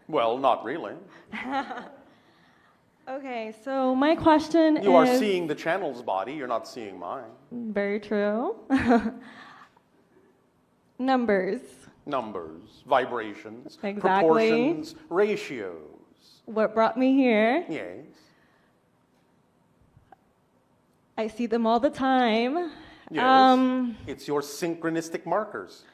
Well, not really. Okay, so my question is... You are seeing the channel's body, you're not seeing mine. Very true. Numbers. Numbers, vibrations, Exactly. proportions, ratios. What brought me here? Yes. I see them all the time. Yes. It's your synchronistic markers.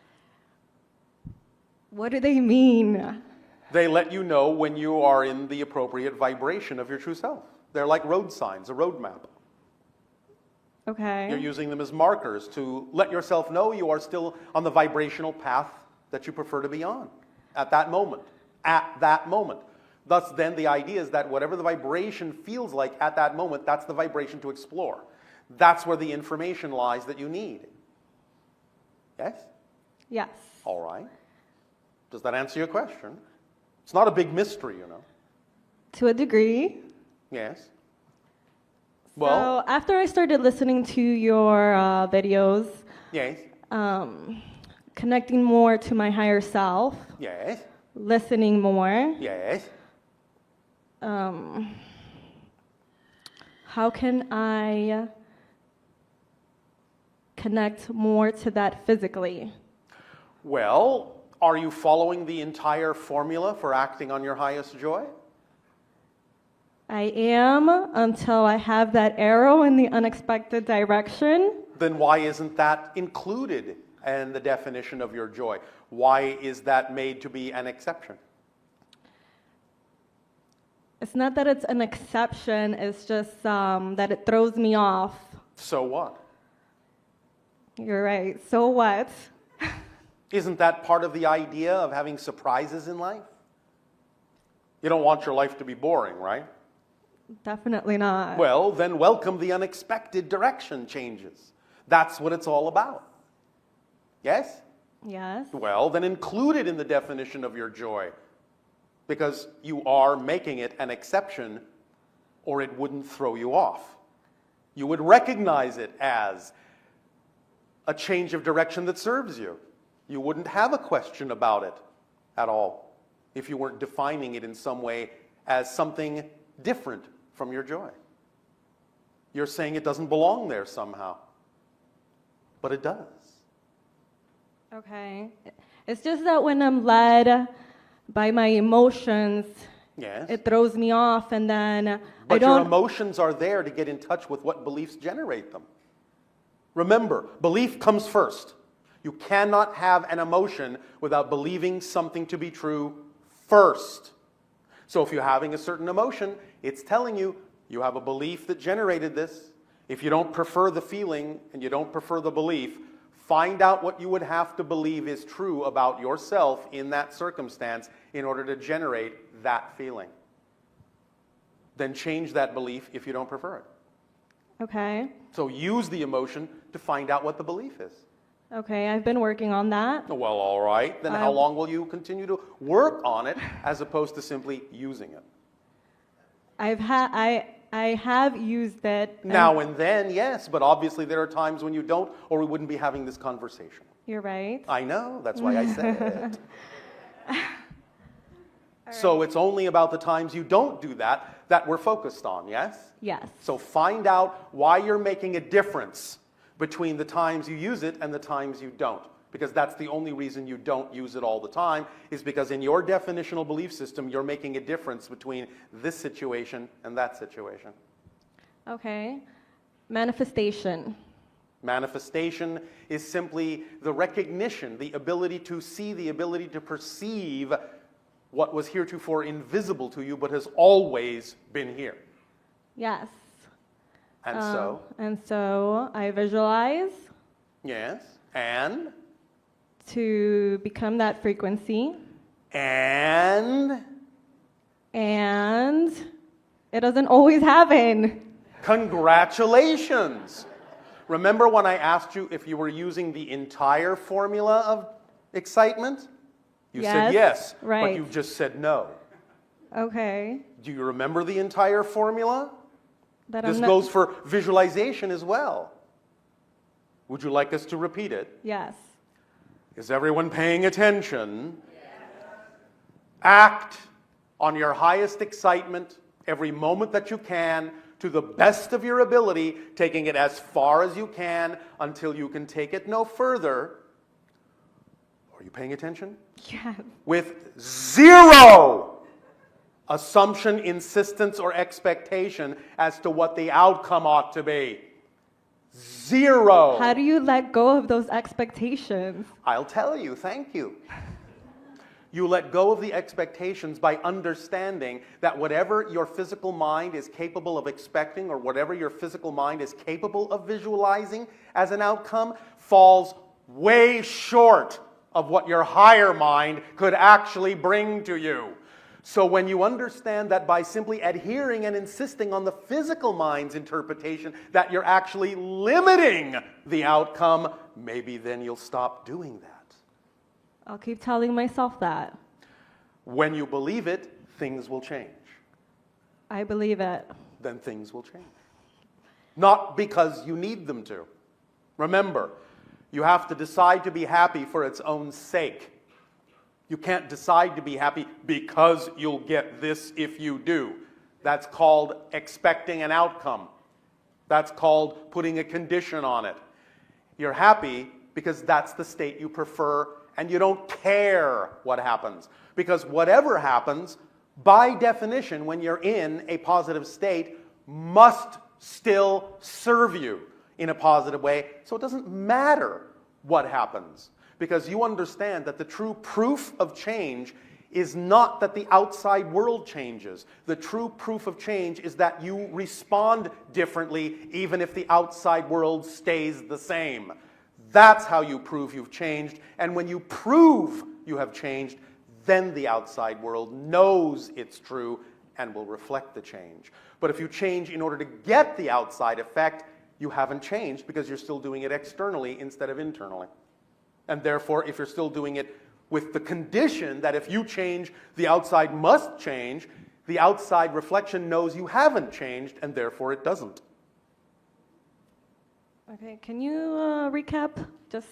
What do they mean? They let you know when you are in the appropriate vibration of your true self. They're like road signs, a road map. Okay. You're using them as markers to let yourself know you are still on the vibrational path that you prefer to be on at that moment. At that moment. Thus, then, the idea is that whatever the vibration feels like at that moment, that's the vibration to explore. That's where the information lies that you need. Yes? Yes. All right. Does that answer your question? It's not a big mystery, you know. To a degree. Yes. Well, so after I started listening to your videos, yes. Connecting more to my higher self, yes. Listening more, yes. How can I connect more to that physically? Well, are you following the entire formula for acting on your highest joy? I am, until I have that arrow in the unexpected direction. Then why isn't that included in the definition of your joy? Why is that made to be an exception? It's not that it's an exception, it's just that it throws me off. So what? You're right, so what? Isn't that part of the idea of having surprises in life? You don't want your life to be boring, right? Definitely not. Well, then welcome the unexpected direction changes. That's what it's all about. Yes? Yes. Well, then include it in the definition of your joy, because you are making it an exception, or it wouldn't throw you off. You would recognize it as a change of direction that serves you. You wouldn't have a question about it at all if you weren't defining it in some way as something different from your joy. You're saying it doesn't belong there somehow, but it does. Okay. It's just that when I'm led by my emotions, yes, it throws me off, and then but your emotions are there to get in touch with what beliefs generate them. Remember, belief comes first. You cannot have an emotion without believing something to be true first. So if you're having a certain emotion, it's telling you you have a belief that generated this. If you don't prefer the feeling and you don't prefer the belief, find out what you would have to believe is true about yourself in that circumstance in order to generate that feeling. Then change that belief if you don't prefer it. Okay. So use the emotion to find out what the belief is. Okay, I've been working on that. Well, all right. Then how long will you continue to work on it as opposed to simply using it? I have used it. Now and then, yes, but obviously there are times when you don't, or we wouldn't be having this conversation. You're right. I know, that's why I said it. So it's only about the times you don't do that we're focused on, yes? Yes. So find out why you're making a difference between the times you use it and the times you don't. Because that's the only reason you don't use it all the time, is because in your definitional belief system, you're making a difference between this situation and that situation. Okay. Manifestation. Manifestation is simply the recognition, the ability to see, the ability to perceive what was heretofore invisible to you, but has always been here. Yes. And so? And so I visualize. Yes. And? To become that frequency. And? And it doesn't always happen. Congratulations. Remember when I asked you if you were using the entire formula of excitement? You said yes, right. But you just said no. Okay. Do you remember the entire formula? That This goes for visualization as well. Would you like us to repeat it? Yes. Is everyone paying attention? Yes. Act on your highest excitement, every moment that you can, to the best of your ability, taking it as far as you can until you can take it no further. Are you paying attention? Yes. With zero assumption, insistence, or expectation as to what the outcome ought to be. Zero. How do you let go of those expectations? I'll tell you, thank you. You let go of the expectations by understanding that whatever your physical mind is capable of expecting or whatever your physical mind is capable of visualizing as an outcome falls way short of what your higher mind could actually bring to you. So when you understand that by simply adhering and insisting on the physical mind's interpretation that you're actually limiting the outcome, maybe then you'll stop doing that. I'll keep telling myself that. When you believe it, things will change. I believe it. Then things will change. Not because you need them to. Remember, you have to decide to be happy for its own sake. You can't decide to be happy because you'll get this if you do. That's called expecting an outcome. That's called putting a condition on it. You're happy because that's the state you prefer, and you don't care what happens. Because whatever happens, by definition, when you're in a positive state, must still serve you in a positive way. So it doesn't matter what happens. Because you understand that the true proof of change is not that the outside world changes. The true proof of change is that you respond differently even if the outside world stays the same. That's how you prove you've changed. And when you prove you have changed, then the outside world knows it's true and will reflect the change. But if you change in order to get the outside effect, you haven't changed because you're still doing it externally instead of internally. And therefore, if you're still doing it with the condition that if you change, the outside must change, the outside reflection knows you haven't changed, and therefore it doesn't. Okay, can you recap? Just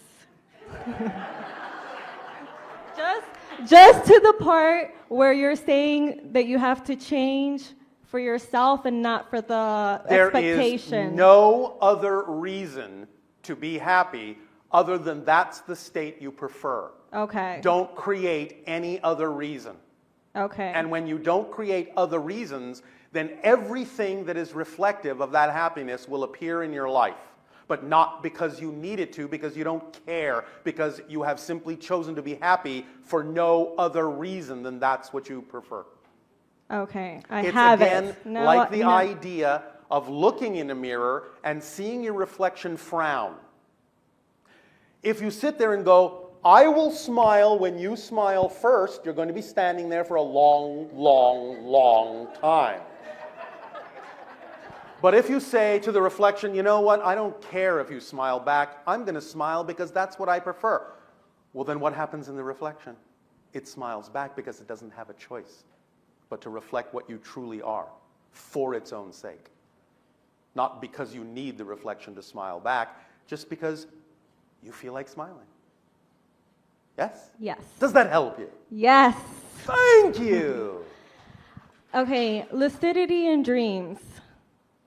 to the part where you're saying that you have to change for yourself and not for the expectation. There is no other reason to be happy other than that's the state you prefer. Okay. Don't create any other reason. Okay. And when you don't create other reasons, then everything that is reflective of that happiness will appear in your life. But not because you need it to, because you don't care, because you have simply chosen to be happy for no other reason than that's what you prefer. Okay, I It's have again it. No, like the no. idea of looking in a mirror and seeing your reflection frown. If you sit there and go, I will smile when you smile first, you're going to be standing there for a long, long, long time. But if you say to the reflection, you know what, I don't care if you smile back, I'm going to smile because that's what I prefer. Well, then what happens in the reflection? It smiles back because it doesn't have a choice but to reflect what you truly are for its own sake. Not because you need the reflection to smile back, just because you feel like smiling. Yes? Yes. Does that help you? Yes. Thank you. Okay, lucidity and dreams.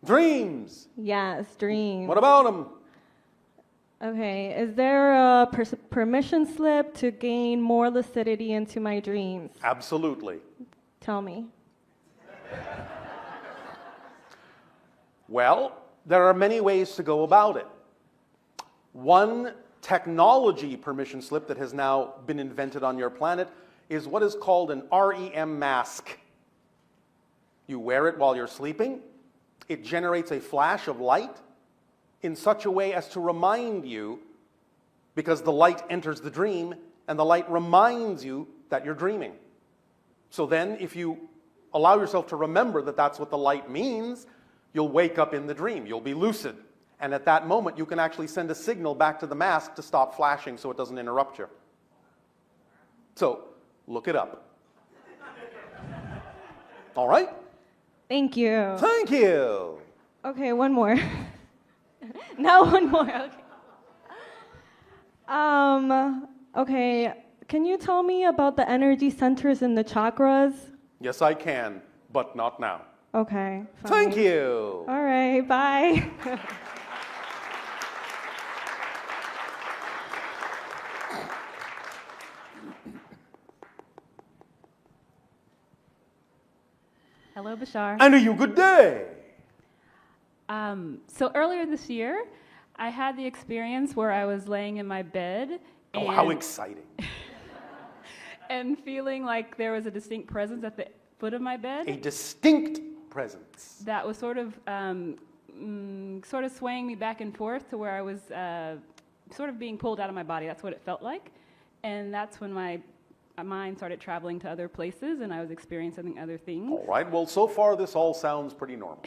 Dreams. Yes, dreams. What about them? Okay, is there a permission slip to gain more lucidity into my dreams? Absolutely. Tell me. Well, there are many ways to go about it. One technology permission slip that has now been invented on your planet is what is called an REM mask. You wear it while you're sleeping. It generates a flash of light in such a way as to remind you, because the light enters the dream, and the light reminds you that you're dreaming. So then, if you allow yourself to remember that that's what the light means, you'll wake up in the dream. You'll be lucid. And at that moment, you can actually send a signal back to the mask to stop flashing so it doesn't interrupt you. So, look it up. All right? Thank you. Thank you. Okay, one more. Now one more. Okay. Okay, can you tell me about the energy centers in the chakras? Yes, I can, but not now. Okay. Fine. Thank you. All right. Bye. Hello, Bashar. And you good day. So earlier this year, I had the experience where I was laying in my bed Oh, how exciting. and feeling like there was a distinct presence at the foot of my bed A distinct presence. that was sort of swaying me back and forth to where I was sort of being pulled out of my body. That's what it felt like. And that's when my mind started traveling to other places and I was experiencing other things. All right, well, so far this all sounds pretty normal.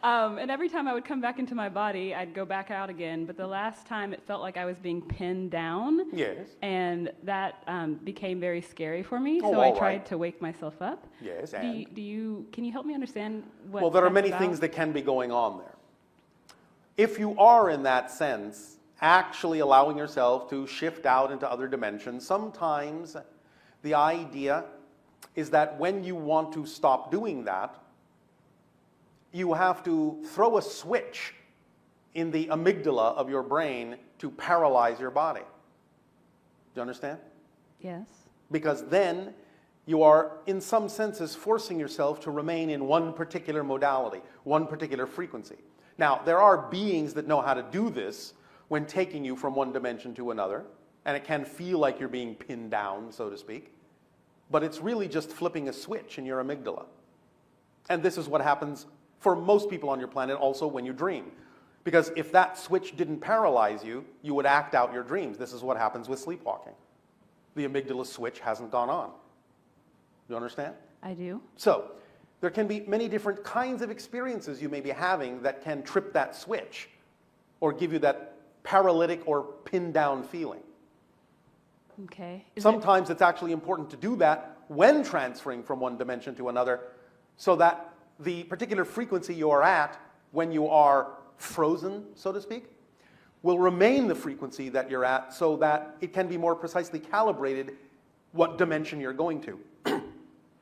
And every time I would come back into my body, I'd go back out again. But the last time, it felt like I was being pinned down. Yes. And that became very scary for me. Oh, so I all tried right. to wake myself up. Yes, Can you help me understand what? Well, there are that's many about? things that can be going on there. If you are, in that sense, actually allowing yourself to shift out into other dimensions, sometimes the idea is that when you want to stop doing that, you have to throw a switch in the amygdala of your brain to paralyze your body. Do you understand? Yes. Because then you are, in some senses, forcing yourself to remain in one particular modality, one particular frequency. Now, there are beings that know how to do this when taking you from one dimension to another, and it can feel like you're being pinned down, so to speak. But it's really just flipping a switch in your amygdala. And this is what happens for most people on your planet also when you dream. Because if that switch didn't paralyze you, you would act out your dreams. This is what happens with sleepwalking. The amygdala switch hasn't gone on. You understand? I do. So, there can be many different kinds of experiences you may be having that can trip that switch or give you that paralytic or pinned down feeling. Okay. Sometimes it's actually important to do that when transferring from one dimension to another so that the particular frequency you are at when you are frozen, so to speak, will remain the frequency that you're at so that it can be more precisely calibrated what dimension you're going to,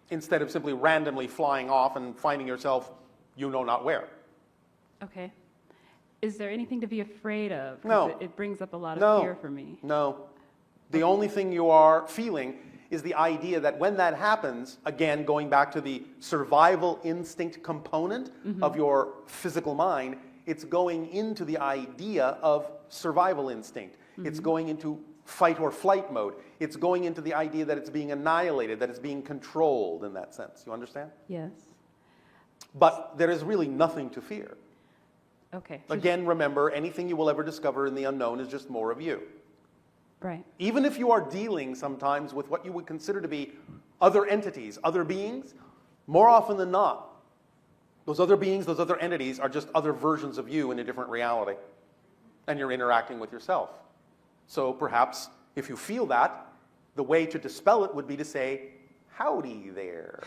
instead of simply randomly flying off and finding yourself you know not where. Okay. Is there anything to be afraid of? 'Cause No. It brings up a lot of fear for me. No. The only thing you are feeling is the idea that when that happens, again, going back to the survival instinct component of your physical mind, it's going into the idea of survival instinct. It's going into fight or flight mode. It's going into the idea that it's being annihilated, that it's being controlled in that sense. You understand? Yes. But there is really nothing to fear. Okay. Again, remember, anything you will ever discover in the unknown is just more of you. Right. Even if you are dealing sometimes with what you would consider to be other entities, other beings, more often than not, those other beings, those other entities are just other versions of you in a different reality. And you're interacting with yourself. So perhaps if you feel that, the way to dispel it would be to say, howdy there.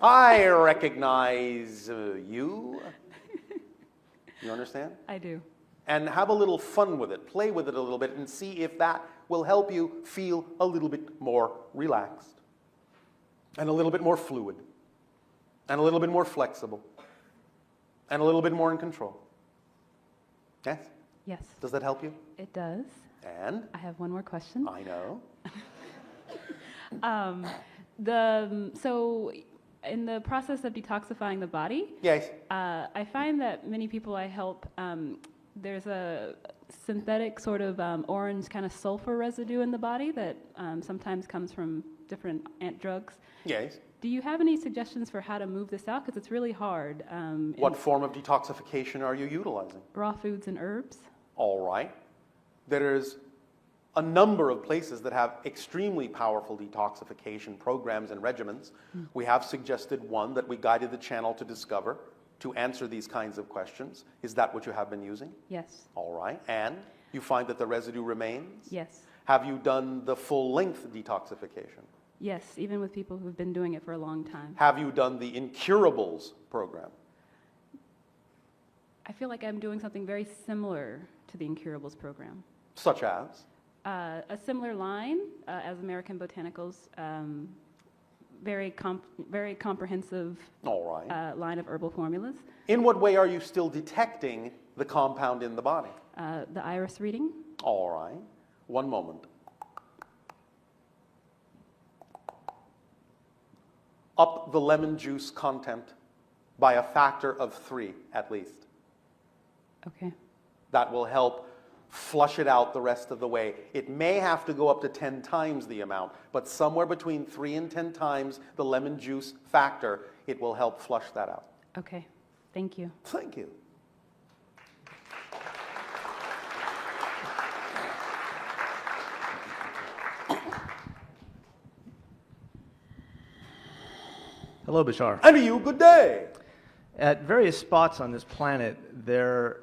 I recognize you. You understand? I do. And have a little fun with it. Play with it a little bit and see if that will help you feel a little bit more relaxed and a little bit more fluid and a little bit more flexible and a little bit more in control. Yes? Yes. Does that help you? It does. And? I have one more question. I know. So in the process of detoxifying the body, Yes. I find that many people I help, there's a synthetic sort of orange kind of sulfur residue in the body that sometimes comes from different ant drugs. Yes. Do you have any suggestions for how to move this out? Because it's really hard. What form of detoxification are you utilizing? Raw foods and herbs. All right. There's a number of places that have extremely powerful detoxification programs and regimens. We have suggested one that we guided the channel to discover to answer these kinds of questions. Is that what you have been using? Yes. All right. And you find that the residue remains? Yes. Have you done the full-length detoxification? Yes, even with people who've been doing it for a long time. Have you done the incurables program? I feel like I'm doing something very similar to the Incurables program. Such as? A similar line as American Botanicals, very comprehensive All right. line of herbal formulas. In what way are you still detecting the compound in the body? The iris reading. All right. One moment. Up the lemon juice content by a factor of 3 at least. Okay. That will help flush it out the rest of the way. It may have to go up to 10 times the amount, but somewhere between 3 and 10 times the lemon juice factor, it will help flush that out. Okay. Thank you. Thank you. Hello, Bashar. And to you, good day. At various spots on this planet, there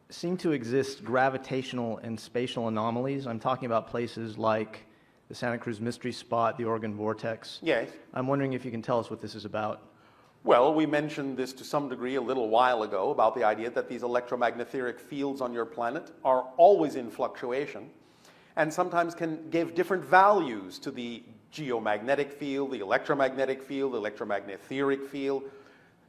seem to exist gravitational and spatial anomalies. I'm talking about places like the Santa Cruz Mystery Spot, the Oregon Vortex. Yes. I'm wondering if you can tell us what this is about. Well, we mentioned this to some degree a little while ago about the idea that these electromagnetic fields on your planet are always in fluctuation and sometimes can give different values to the geomagnetic field, the electromagnetic field,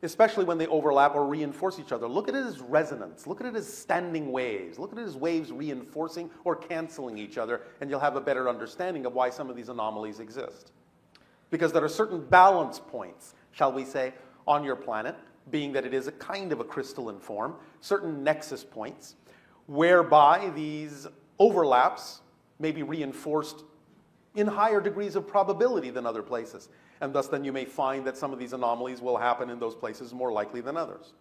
especially when they overlap or reinforce each other. Look at it as resonance. Look at it as standing waves. Look at it as waves reinforcing or canceling each other, and you'll have a better understanding of why some of these anomalies exist. Because there are certain balance points, shall we say, on your planet, being that it is a kind of a crystalline form, certain nexus points, whereby these overlaps may be reinforced in higher degrees of probability than other places. And thus then you may find that some of these anomalies will happen in those places more likely than others.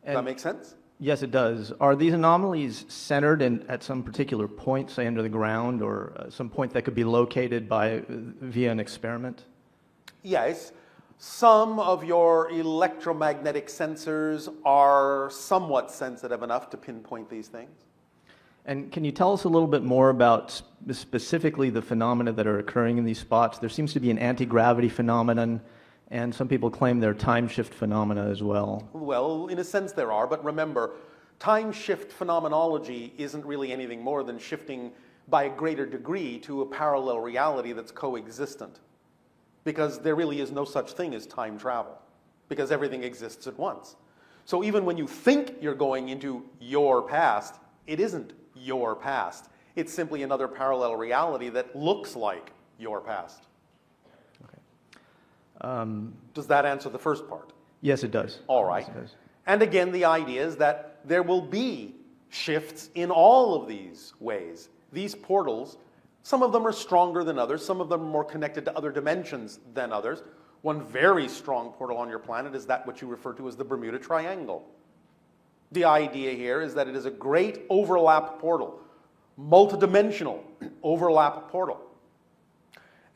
Does that make sense? Yes, it does. Are these anomalies centered at some particular point, say under the ground, or some point that could be located via an experiment? Yes. Some of your electromagnetic sensors are somewhat sensitive enough to pinpoint these things. And can you tell us a little bit more about specifically the phenomena that are occurring in these spots? There seems to be an anti-gravity phenomenon, and some people claim they're time shift phenomena as well. Well, in a sense there are, but remember, time shift phenomenology isn't really anything more than shifting by a greater degree to a parallel reality that's coexistent. Because there really is no such thing as time travel, because everything exists at once. So even when you think you're going into your past, it isn't your past. It's simply another parallel reality that looks like your past. Okay. Does that answer the first part? Yes, it does. All right. Yes, it does. And again, the idea is that there will be shifts in all of these ways. These portals, some of them are stronger than others, some of them are more connected to other dimensions than others. One very strong portal on your planet is that which you refer to as the Bermuda Triangle. The idea here is that it is a great overlap portal, multidimensional overlap portal.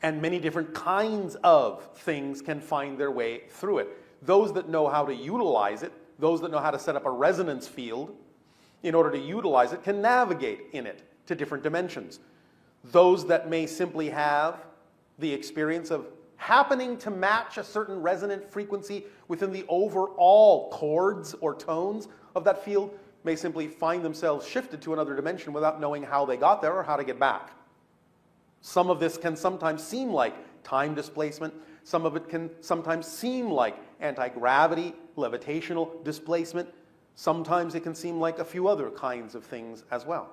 And many different kinds of things can find their way through it. Those that know how to utilize it, those that know how to set up a resonance field in order to utilize it, can navigate in it to different dimensions. Those that may simply have the experience of happening to match a certain resonant frequency within the overall chords or tones of that field may simply find themselves shifted to another dimension without knowing how they got there or how to get back. Some of this can sometimes seem like time displacement. Some of it can sometimes seem like anti-gravity, levitational displacement. Sometimes it can seem like a few other kinds of things as well.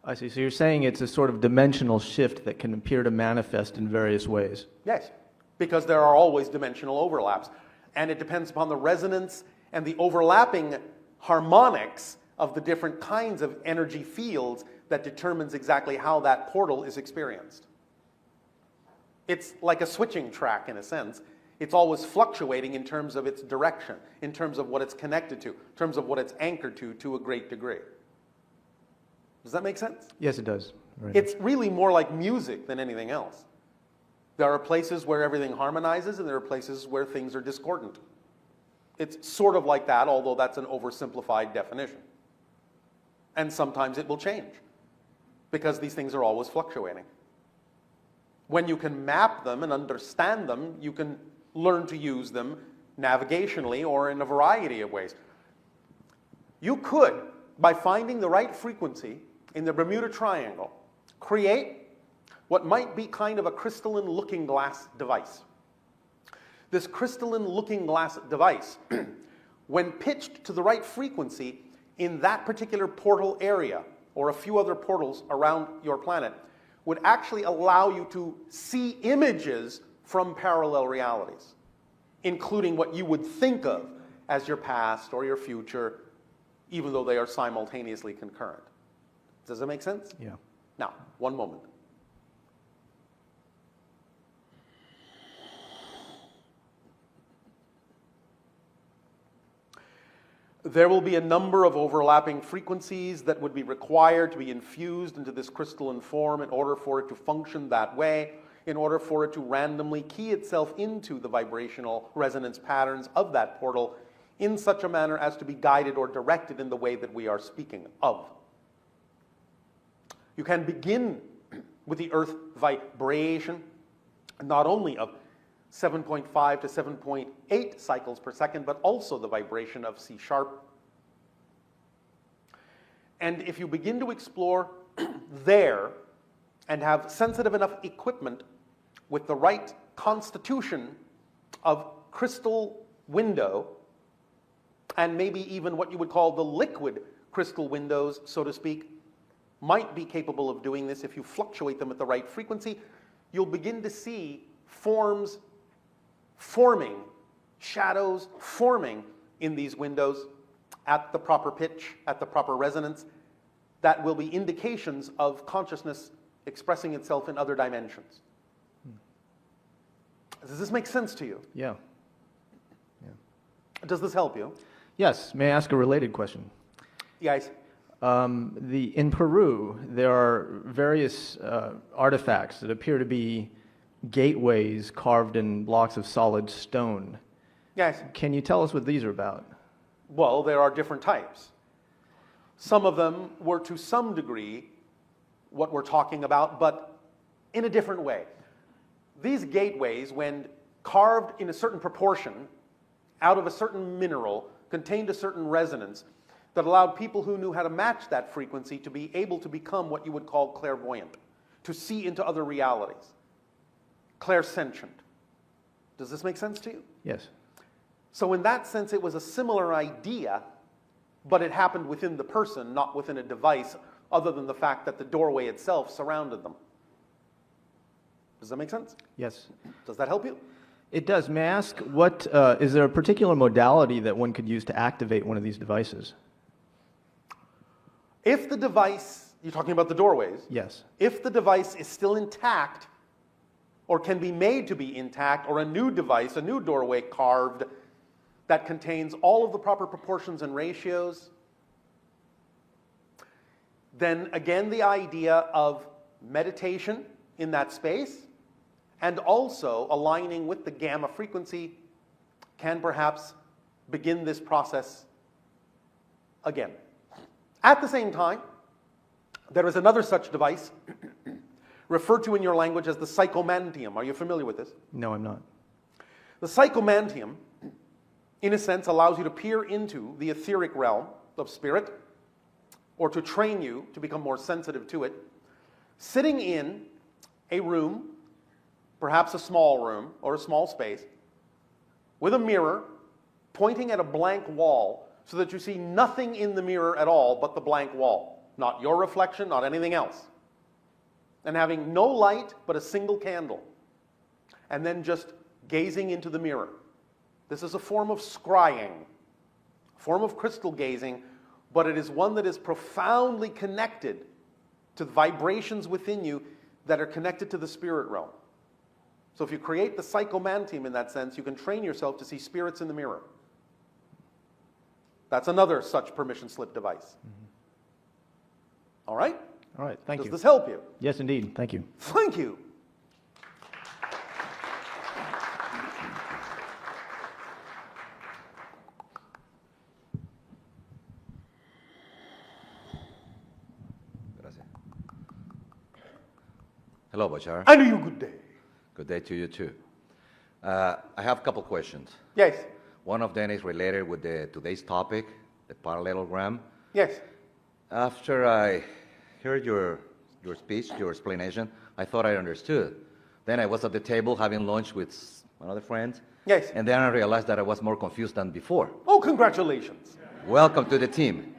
I see. So you're saying it's a sort of dimensional shift that can appear to manifest in various ways. Yes, because there are always dimensional overlaps. And it depends upon the resonance and the overlapping harmonics of the different kinds of energy fields that determines exactly how that portal is experienced. It's like a switching track in a sense. It's always fluctuating in terms of its direction, in terms of what it's connected to, in terms of what it's anchored to a great degree. Does that make sense? Yes, it does. It's really more like music than anything else. There are places where everything harmonizes and there are places where things are discordant. It's sort of like that, although that's an oversimplified definition. And sometimes it will change because these things are always fluctuating. When you can map them and understand them, you can learn to use them navigationally or in a variety of ways. You could, by finding the right frequency in the Bermuda Triangle create what might be kind of a crystalline looking glass device. This crystalline looking glass device, when pitched to the right frequency in that particular portal area, or a few other portals around your planet, would actually allow you to see images from parallel realities, including what you would think of as your past or your future, even though they are simultaneously concurrent. Does that make sense? Yeah. Now, one moment. There will be a number of overlapping frequencies that would be required to be infused into this crystalline form in order for it to function that way, in order for it to randomly key itself into the vibrational resonance patterns of that portal in such a manner as to be guided or directed in the way that we are speaking of. You can begin with the earth vibration, not only of 7.5 to 7.8 cycles per second, but also the vibration of C sharp. And if you begin to explore there and have sensitive enough equipment with the right constitution of crystal window, and maybe even what you would call the liquid crystal windows, so to speak, might be capable of doing this if you fluctuate them at the right frequency, you'll begin to see forms forming, shadows forming in these windows at the proper pitch, at the proper resonance, that will be indications of consciousness expressing itself in other dimensions. Does this make sense to you? Yeah. Does this help you? Yes. May I ask a related question? Yes. In Peru, there are various artifacts that appear to be gateways carved in blocks of solid stone. Yes. Can you tell us what these are about? Well, there are different types. Some of them were to some degree what we're talking about, but in a different way. These gateways, when carved in a certain proportion, out of a certain mineral, contained a certain resonance that allowed people who knew how to match that frequency to be able to become what you would call clairvoyant, to see into other realities. Clairsentient. Does this make sense to you? Yes. So in that sense, it was a similar idea, but it happened within the person, not within a device, other than the fact that the doorway itself surrounded them. Does that make sense? Yes. Does that help you? It does. May I ask, what is there a particular modality that one could use to activate one of these devices? If the device, you're talking about the doorways? Yes. If the device is still intact, or can be made to be intact, or a new device, a new doorway carved that contains all of the proper proportions and ratios, then again the idea of meditation in that space and also aligning with the gamma frequency can perhaps begin this process again. At the same time, there is another such device referred to in your language as the psychomantium. Are you familiar with this? No, I'm not. The psychomantium, in a sense, allows you to peer into the etheric realm of spirit, or to train you to become more sensitive to it, sitting in a room, perhaps a small room or a small space, with a mirror pointing at a blank wall so that you see nothing in the mirror at all but the blank wall. Not your reflection, not anything else. And having no light but a single candle. And then just gazing into the mirror. This is a form of scrying, a form of crystal gazing, but it is one that is profoundly connected to vibrations within you that are connected to the spirit realm. So if you create the psychomantium in that sense, you can train yourself to see spirits in the mirror. That's another such permission slip device. Mm-hmm. All right? All right, thank you. Does this help you? Yes, indeed. Thank you. Thank you. Gracias. Hello, Bashar. And you good day. Good day to you too. I have a couple questions. Yes. One of them is related with today's topic, the parallelogram. Yes. After I heard your speech, your explanation. I thought I understood. Then I was at the table having lunch with another friend. Yes. And then I realized that I was more confused than before. Oh, congratulations. Welcome to the team.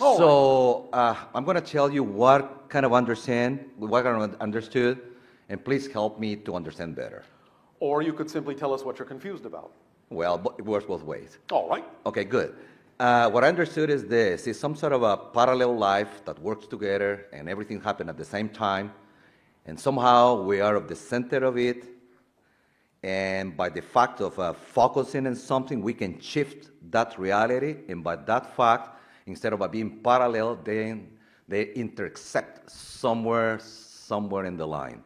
Oh. So I'm going to tell you what kind of understood, and please help me to understand better. Or you could simply tell us what you're confused about. Well, it works both ways. All right. Okay, good. What I understood is this. It's some sort of a parallel life that works together and everything happened at the same time. And somehow we are at the center of it. And by the fact of focusing on something, we can shift that reality. And by that fact, instead of being parallel, then they intersect somewhere in the line.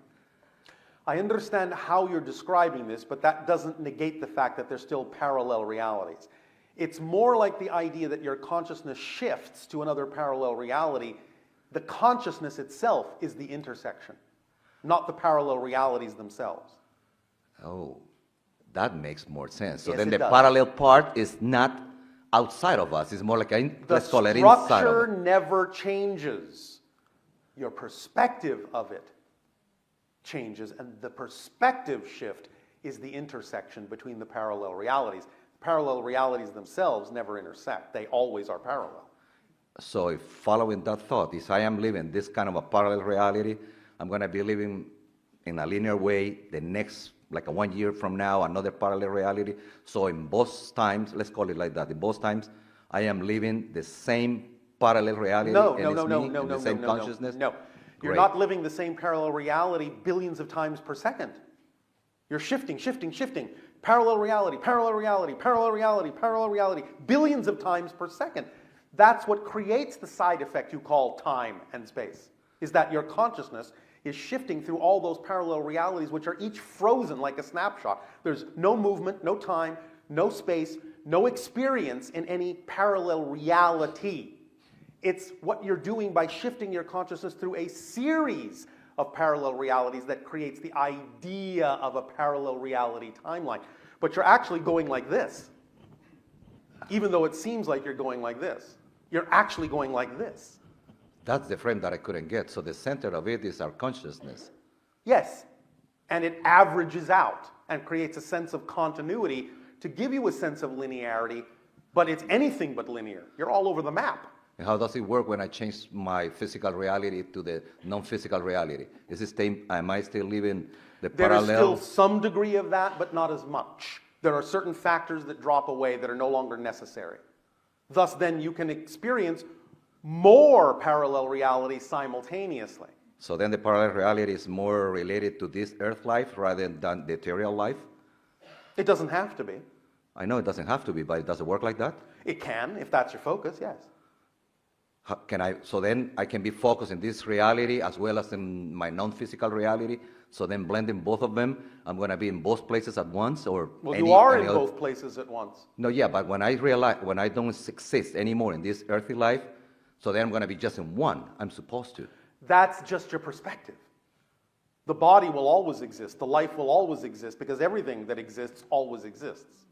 I understand how you're describing this, but that doesn't negate the fact that there's still parallel realities. It's more like the idea that your consciousness shifts to another parallel reality. The consciousness itself is the intersection, not the parallel realities themselves. Oh, that makes more sense. So Yes, then it the does. parallel part is not outside of us. It's more like, let's call it inside of structure it. never changes. Your perspective of it changes, and the perspective shift is the intersection between the parallel realities. Parallel realities themselves never intersect. They always are parallel. So if following that thought, if I am living this kind of a parallel reality, I'm going to be living in a linear way the next, like 1 year from now, another parallel reality. So in both times, let's call it like that, in both times, I am living the same parallel reality. No, and it's me, and the same no. consciousness. No, you're Great. not living the same parallel reality billions of times per second. You're shifting. Parallel reality, parallel reality, parallel reality, parallel reality, billions of times per second. That's what creates the side effect you call time and space, is that your consciousness is shifting through all those parallel realities, which are each frozen like a snapshot. There's no movement, no time, no space, no experience in any parallel reality. It's what you're doing by shifting your consciousness through a series of parallel realities that creates the idea of a parallel reality timeline. But you're actually going like this. Even though it seems like you're going like this, you're actually going like this. That's the frame that I couldn't get. So the center of it is our consciousness. Yes, and it averages out and creates a sense of continuity to give you a sense of linearity, but it's anything but linear. You're all over the map. And how does it work when I change my physical reality to the non-physical reality? Am I still living the There is parallel? still some degree of that, but not as much. There are certain factors that drop away that are no longer necessary. Thus, then, you can experience more parallel realities simultaneously. So then the parallel reality is more related to this earth life rather than the ethereal life? It doesn't have to be. I know it doesn't have to be, but does it work like that? It can, if that's your focus, yes. So then I can be focused in this reality as well as in my non-physical reality. So then blending both of them, I'm going to be in both places at once, or Well, you are in both places at once. No, yeah, but when I realize when I don't exist anymore in this earthly life, so then I'm going to be just in one. I'm supposed to. That's just your perspective. The body will always exist. The life will always exist because everything that exists always exists.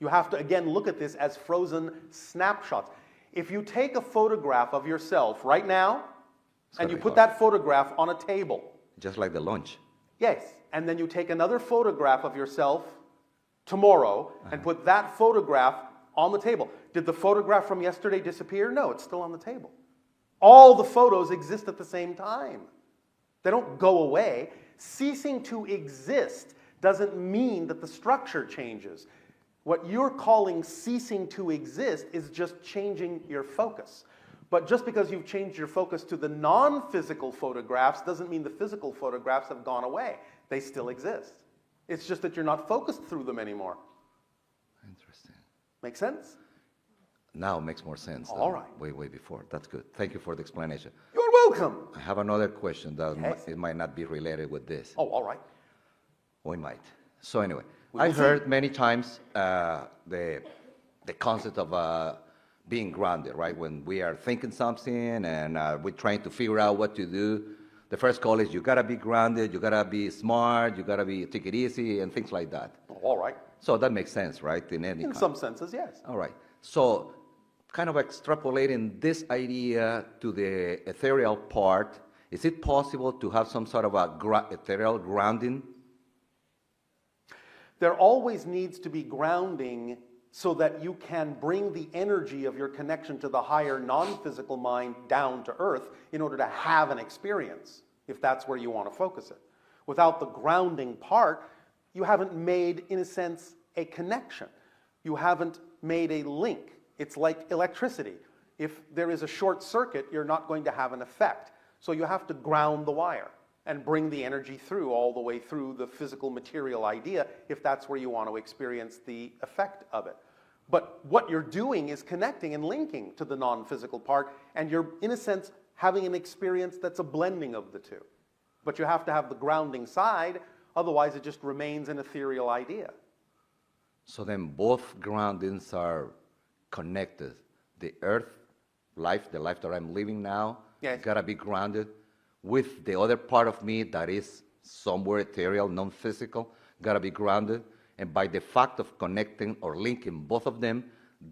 You have to, again, look at this as frozen snapshots. If you take a photograph of yourself right now, and you put that photograph on a table. Just like the lunch. Yes, and then you take another photograph of yourself tomorrow and put that photograph on the table. Did the photograph from yesterday disappear? No, it's still on the table. All the photos exist at the same time. They don't go away. Ceasing to exist doesn't mean that the structure changes. What you're calling ceasing to exist is just changing your focus. But just because you've changed your focus to the non-physical photographs doesn't mean the physical photographs have gone away. They still exist. It's just that you're not focused through them anymore. Interesting. Make sense? Now it makes more sense. All right. Way before. That's good. Thank you for the explanation. You're welcome. I have another question that Yes. it might not be related with this. Oh, all right. We might. So anyway, We I will see. heard many times the concept of being grounded, right? When we are thinking something and we're trying to figure out what to do, the first call is you gotta be grounded, you gotta be smart, you gotta take it easy, and things like that. Oh, all right. So that makes sense, right? In any In kind. some senses, yes. All right. So kind of extrapolating this idea to the ethereal part, is it possible to have some sort of a ethereal grounding? There always needs to be grounding so that you can bring the energy of your connection to the higher non-physical mind down to earth in order to have an experience, if that's where you want to focus it. Without the grounding part, you haven't made, in a sense, a connection. You haven't made a link. It's like electricity. If there is a short circuit, you're not going to have an effect. So you have to ground the wire and bring the energy through all the way through the physical material idea if that's where you want to experience the effect of it. But what you're doing is connecting and linking to the non-physical part, and you're, in a sense, having an experience that's a blending of the two. But you have to have the grounding side, otherwise it just remains an ethereal idea. So then both groundings are connected. The earth life, the life that I'm living now, yes, gotta be grounded with the other part of me that is somewhere ethereal, non-physical, gotta be grounded. And by the fact of connecting or linking both of them,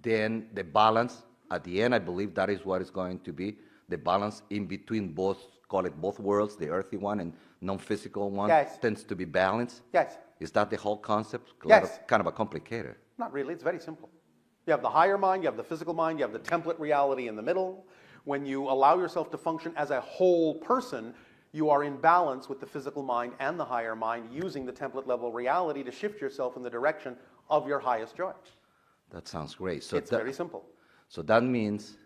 then the balance, at the end, I believe that is what is going to be, the balance in between both, call it both worlds, the earthy one and non-physical one, yes, tends to be balanced. Yes. Is that the whole concept? Yes. Kind of a complicated. Not really, it's very simple. You have the higher mind, you have the physical mind, you have the template reality in the middle. When you allow yourself to function as a whole person, you are in balance with the physical mind and the higher mind, using the template level reality to shift yourself in the direction of your highest joy. That sounds great. So it's very simple. So that means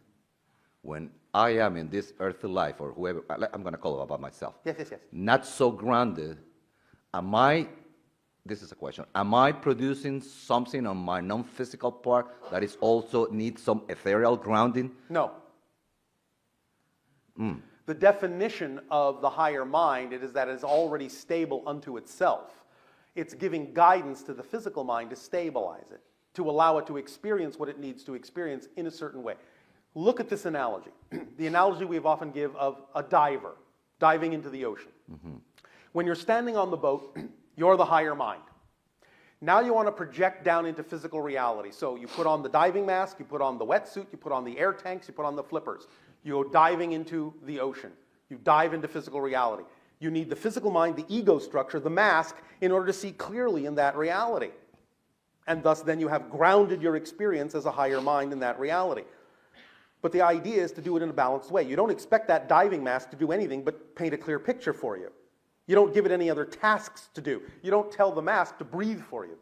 when I am in this earthly life, or whoever, I'm going to call it about myself, Yes, yes, yes. not so grounded, this is a question, am I producing something on my non-physical part that is also needs some ethereal grounding? No. The definition of the higher mind is that it is already stable unto itself. It's giving guidance to the physical mind to stabilize it, to allow it to experience what it needs to experience in a certain way. Look at this analogy. The analogy we've often give of a diver diving into the ocean. Mm-hmm. When you're standing on the boat, you're the higher mind. Now you want to project down into physical reality. So you put on the diving mask, you put on the wetsuit, you put on the air tanks, you put on the flippers. You go diving into the ocean. You dive into physical reality. You need the physical mind, the ego structure, the mask, in order to see clearly in that reality. And thus then you have grounded your experience as a higher mind in that reality. But the idea is to do it in a balanced way. You don't expect that diving mask to do anything but paint a clear picture for you. You don't give it any other tasks to do. You don't tell the mask to breathe for you.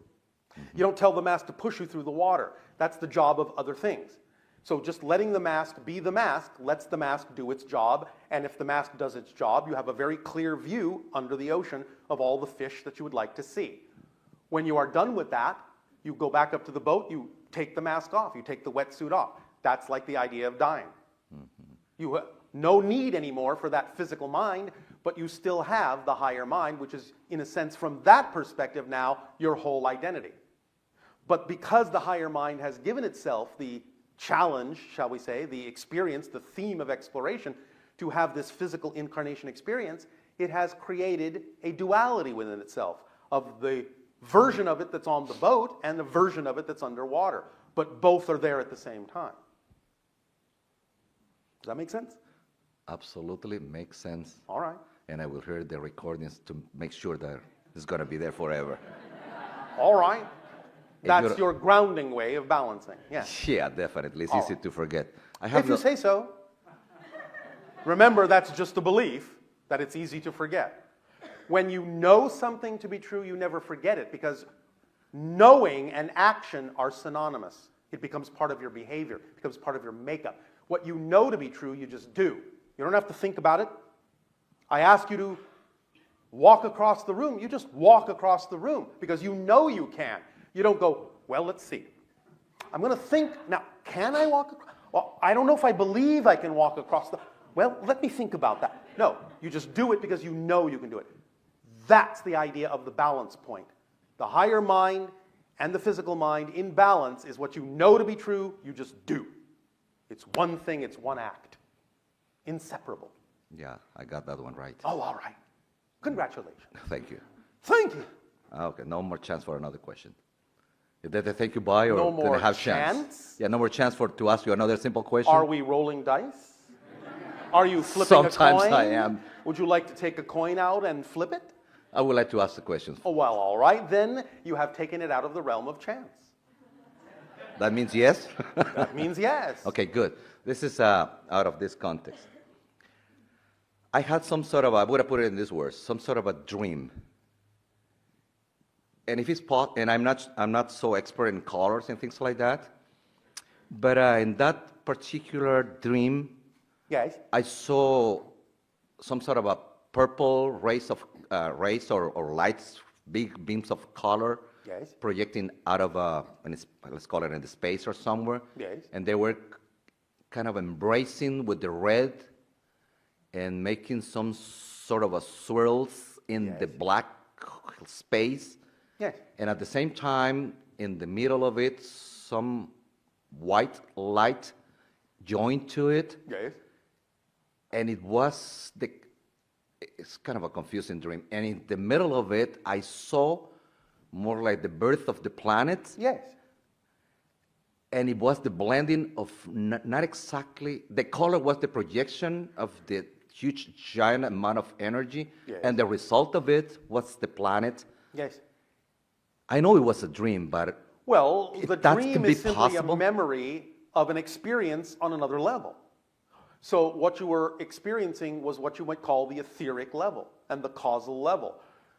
You don't tell the mask to push you through the water. That's the job of other things. So just letting the mask be the mask lets the mask do its job, and if the mask does its job, you have a very clear view under the ocean of all the fish that you would like to see. When you are done with that, you go back up to the boat, you take the mask off, you take the wetsuit off. That's like the idea of dying. Mm-hmm. You have no need anymore for that physical mind, but you still have the higher mind, which is, in a sense, from that perspective now, your whole identity. But because the higher mind has given itself the challenge, shall we say, the experience, the theme of exploration, to have this physical incarnation experience, it has created a duality within itself of the version of it that's on the boat and the version of it that's underwater. But both are there at the same time. Does that make sense? Absolutely makes sense. All right. And I will hear the recordings to make sure that it's going to be there forever. All right. That's your grounding way of balancing. Yeah. Yeah, definitely. It's easy to forget. If you say so. Remember, that's just a belief that it's easy to forget. When you know something to be true, you never forget it, because knowing and action are synonymous. It becomes part of your behavior. It becomes part of your makeup. What you know to be true, you just do. You don't have to think about it. I ask you to walk across the room. You just walk across the room because you know you can. You don't go, well, let's see. I'm going to think, now, can I walk across? Well, I don't know if I believe I can walk across the... Well, let me think about that. No, you just do it because you know you can do it. That's the idea of the balance point. The higher mind and the physical mind in balance is what you know to be true, you just do. It's one thing, it's one act. Inseparable. Yeah, I got that one right. Oh, all right. Congratulations. Thank you. Thank you. Okay, no more chance for another question. Is that a thank you bye, or No can I more have chance? Yeah, no more chance to ask you another simple question. Are we rolling dice? Are you flipping a coin? Sometimes I am. Would you like to take a coin out and flip it? I would like to ask the questions. Oh, well, all right. Then you have taken it out of the realm of chance. That means yes? That means yes. Okay, good. This is out of this context. I had some sort of, I'm going to put it in these words, some sort of a dream. And if it's and I'm not so expert in colors and things like that, but in that particular dream, Yes. I saw some sort of a purple rays or lights, big beams of color, Yes. projecting out of let's call it in the space or somewhere. Yes. And they were kind of embracing with the red and making some sort of a swirls in the black space. Yes. And at the same time, in the middle of it, some white light joined to it. Yes. And it's kind of a confusing dream. And in the middle of it, I saw more like the birth of the planet. Yes. And it was the blending of not exactly, the color was the projection of the huge, giant amount of energy. Yes. And the result of it was the planet. Yes. I know it was a dream, but Well, the that dream can be is simply possible? a memory of an experience on another level. So what you were experiencing was what you might call the etheric level and the causal level.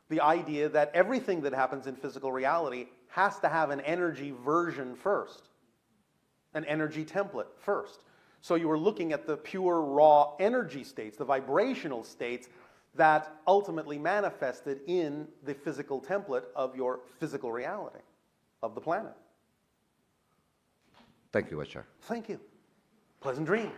The idea that everything that happens in physical reality has to have an energy version first, an energy template first. So you were looking at the pure raw energy states, the vibrational states that ultimately manifested in the physical template of your physical reality, of the planet. thank you, Bashar. Thank you. Pleasant dreams.